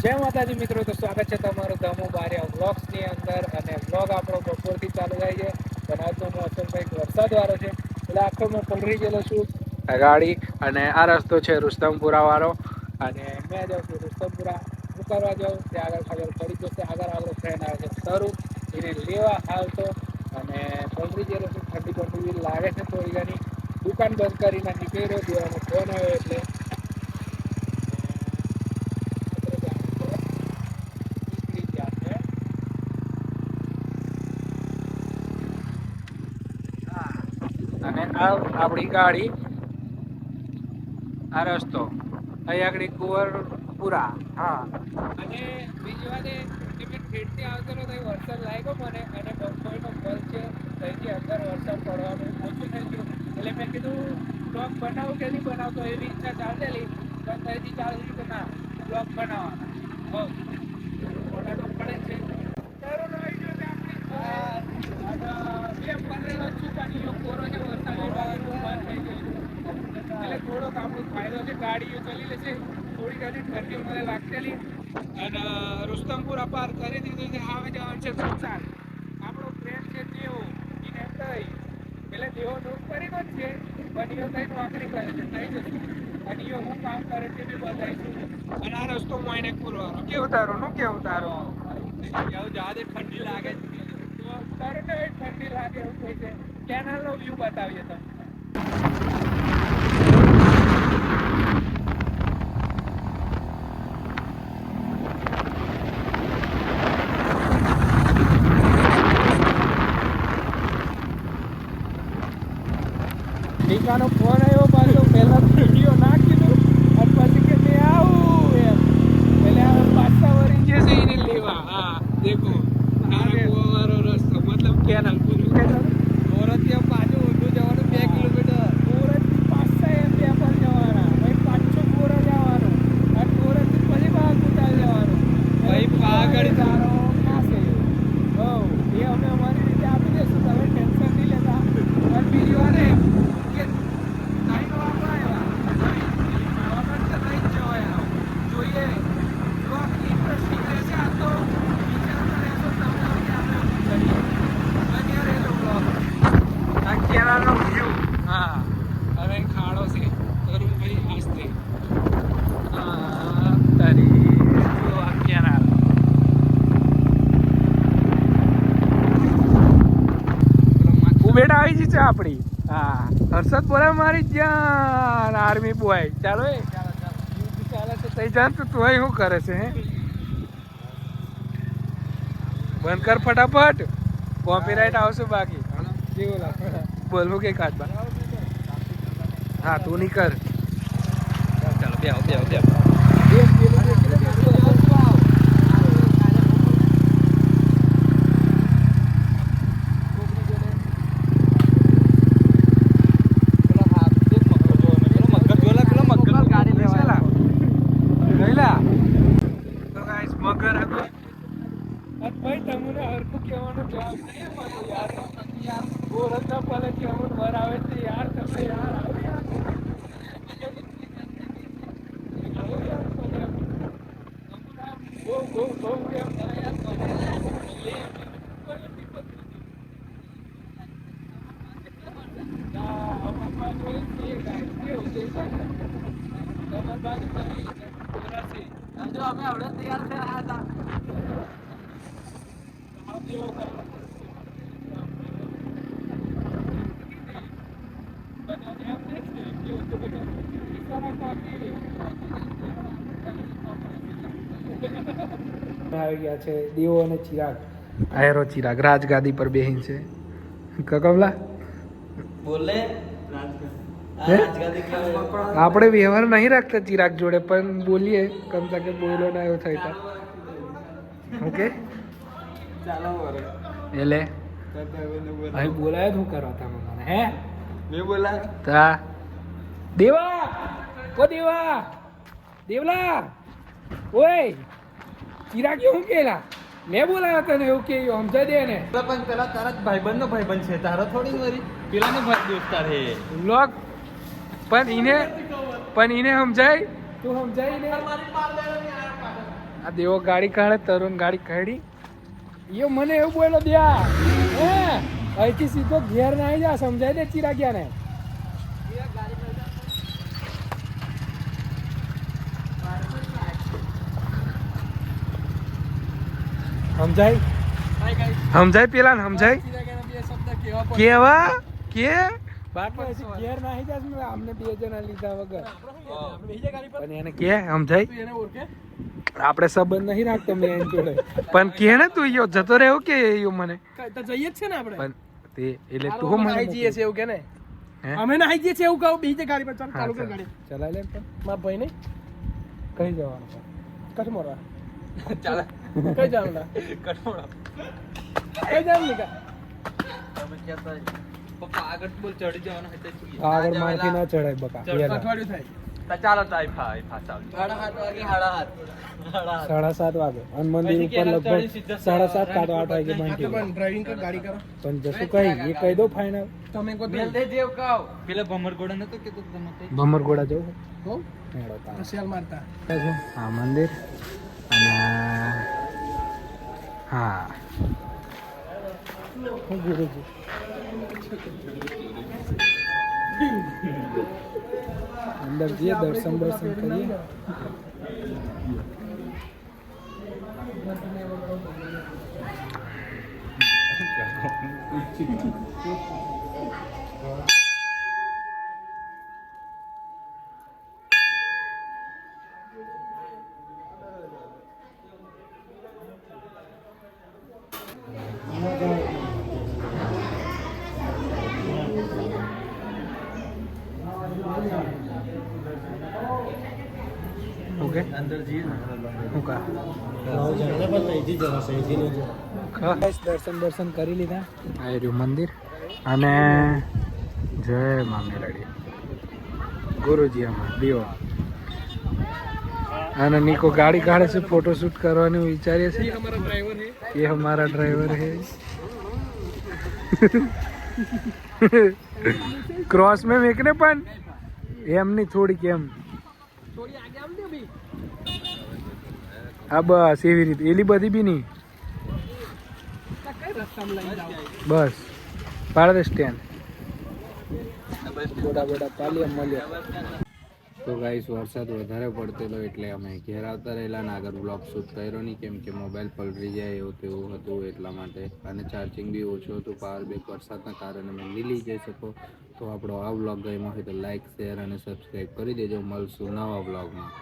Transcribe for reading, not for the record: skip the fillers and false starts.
જય માતાજી મિત્રો, તો સ્વાગત છે તમારું ધમુ બારિયા વ્લોગ્સની અંદર. અને વ્લોગ આપણો બપોરથી ચાલુ થાય છે, પણ આજનો મોસમ કંઈક વરસાદવાળો છે એટલે આખો મેં પલળી ગયેલો છું ગાડી. અને આ રસ્તો છે રુસ્તમપુરા વાળો, અને મેં જાઉં છું રુસ્તમપુરા ઉતારવા જાઉં ત્યાં આગળ ખબર પડી જશે. આગળ આપણો ફ્રેન્ડ આવે છે તરુ, એને લેવા હાલ તો. અને પલળી ગયેલો છું, ઠંડી ઠંડી લાગે છે થોડી ઘણી. દુકાન બંધ કરીને નીકળી રહ્યો, દેવાનો ફોન આવ્યો એટલે અને આ આપણી ગાડી, આ રસ્તો અહીં આગળ કુંવરપુરા. હા, અને બીજી વાત એ કે મેં ખેડથી આવતો હતો વરસાદ લાગ્યો મને, અને બપોરનો ફળ છે ત્યાંથી અંદર વરસાદ પડવાનું ઓછું થઈ ગયું એટલે મેં કીધું બ્લોગ બનાવું કે નહીં બનાવતો એવી ઈચ્છા ચાલતેલી, પણ ત્યાંથી ચાલતી કે ના બ્લોગ બનાવવાના. ફોટા તો પડે જ છે. થોડોક આપણો ફાયદો છે, ગાડીઓ ચલી લેશે થોડી ઘણી ઠંડી મને લાગતેલી. અને રુસ્તમપુરા પાર કરી દીધું છે. આવે જવાનું છે સુરસાદ. આપણો ફ્રેન્ડ છે દેવો, એને કઈ એટલે દેવો નોકરી જ છે, પણ એઓ કઈ નોકરી કરે છે થઈ જશે. અને એઓ હું કામ કરે છે બી બતાવીશું. અને આ રસ્તો મોઈને ખોલવાનો. કેવું તારું નું કેવું તારું? કેવું જવા દે, ઠંડી લાગે છે તો તારે તો ઠંડી લાગે એવું થઈ છે. કેનાલનો વ્યૂ બતાવીએ તમને. ટીકાનો ફોન આવ્યો પાછો, પહેલા વિડીયો ના કીધું અને પછી કે મેં આવું એમ. એટલે હવે પાછા વળી જશે એને લેવા. હા દેખો, વાળો રસ્તો મતલબ કેનાલ પૂરું કે સુરતથી પાછું ઊંધું જવાનું 2 કિલોમીટર. સુરતથી પાછા એમ પેપર જવાના, ભાઈ પાછું કોરા જવાનું, અને સુરતથી પછી બાગુટા જવાનું, ભાઈ પાગળ તારો ખાશે. હો એ અમે અમારી રીતે આપી દઈશું, તમે ટેન્શન નહીં લેતા. અને બીજી વાત એ કે ટાઈમ વાપરાય જોઈએ ઇન્ટરેસ્ટિંગ રહેશે. આ તો વિચારતા રહેશો તમને કે આપણે કરીએ બન્યા રહેલો બ્લોગ. આ કેનાલનો વ્યૂ. હા, હવે ખાડો છે તરુણભાઈ આસ્તે. હા તારી જો આ કેનાલ. ઉભેટ આવી જ છે આપણી. હા, હર્ષદ બોલા મારી જ્યાં આર્મી બોય. ચાલો એ ચાલે છે તઈ જાન તો તું શું કરે છે? હે બંધ કર ફટાફટ, કોપીરાઈટ આવશે બાકી. બોલવું કે કાઢવા? હા તું નહીં કર. ચાલો બે બે બે મગર હતો. ભાઈ તમને હરખું કહેવાનો જવાબ નહીં મળે યાર. યાર ગોરખના પલે કેવું વર આવે છે યાર. તમે યાર અમે આવડે તૈયાર થયા હતા. આવી ગયા છે દેવો અને ચિરાગ. આયરો ચિરાગ રાજગાદી પર બેહીન છે. કકમલા બોલે આપણે વ્યવહાર નહીં રાખતા ચિરાગ જોડે, પણ બોલીએ કમતા કે બોલો ના એવો થાય તો ઓકે ચાલો. એટલે ભાઈ બોલાય શું કરવા તમે મને? હે મેં બોલાય તા દેવા ઓ દેવા દેવલા ઓય ચિરાગ શું કેલા? મેં બોલાવ્યા તને એવું કે સમજાય દે ને. પણ પેલા તારા ભાઈબંધ નો ભાઈબંધ છે, તારો થોડી વરી પેલા નો ભાઈ દોસ્તાર હે લોક. પણ એને સમજાય, તું સમજાય ને. આ દેવો ગાડી કાઢે, તરુણ ગાડી કાઢી. યો મને એવું બોલો દ્યા હે અહીંથી સીધો ઘેર ના આવી જા, સમજાય દે ચિરાગ્યા ને. સમજાય પેલા ને સમજાય કેવા કે ઘેર ના આવી જા, અમને 2 જણા લીધા વગર પણ એને કે સમજાય. આપણે સંબંધ નહીં રાખતો મેં એની જોડે, પણ કે ને તું યો જતો રહ્યો કે યો મને જઈએ જ છે ને આપણે, પણ તે એટલે તું મને જઈએ છે એવું કે ને, અમે ના જઈએ છે એવું કહું. બીજે ગાડી પર ચાલુ કર ગાડી, ચલાય લે. મારા ભાઈ ને કઈ જવાનું કઠમોરા ચાલે, કઈ જવાનું કઠમોરા, કઈ જવાનું નીકા તમે કહેતા પપ્પા આગળ બોલ ચડી જવાનું હતે. આગળ મારથી ના ચડાય બકા, અઠવાડિયું થાય. ચાલો તાઈ ફાઈ ચાલો 7:30 વાગે અને મંદિર ઉપર લગભગ 7:30 કાં તો 8 વાગે બંધ. પણ ડ્રાઇવિંગ કર ગાડી કરો પણ જશું કઈ એ કહી દો ફાઇનલ. તમે કો મેલ દે દેવ કાવ પેલા ભમરગોડા નતો કે તો તમે ભમરગોડા જવું હો સેલ મારતા હા મંદિર અને હા ગુરુજી અંદર જઈએ, દર્શન કરીએ. ઓકે અંદર જઈએ દર્શન કરી લીધા. આ રહ્યું મંદિર અને જય મામેરડી ગુરુજી આમાં દીવો. અને નિકો ગાડી કાઢે છે, ફોટોશૂટ કરવાનું વિચારીએ છીએ. ये हमारा ड्राइवर है. क्रॉस में मेकने पण એમની થોડીક એમ હા બસ એવી રીતે, એલી બધી બી નહીં, બસ પાડ દે સ્ટેન્ડ. બોડા પાલી મળ્યા. તો ગાઈસ વરસાદ વધારે પડતેલો એટલે અમે ઘેર આવતા રહેલા ને આગળ બ્લોગ શૂટ કર્યો નહીં, કેમ કે મોબાઈલ પલળી જાય એવું તેવું હતું એટલા માટે. અને ચાર્જિંગ બી ઓછું હતું, પાવર બેક વરસાદના કારણે મેં નહીં લઈ જઈ શકો. તો આપણો આ બ્લોગ ગમ્યો હોય તો લાઇક, શેર અને સબસ્ક્રાઈબ કરી દેજો. મળશું નવા બ્લોગમાં.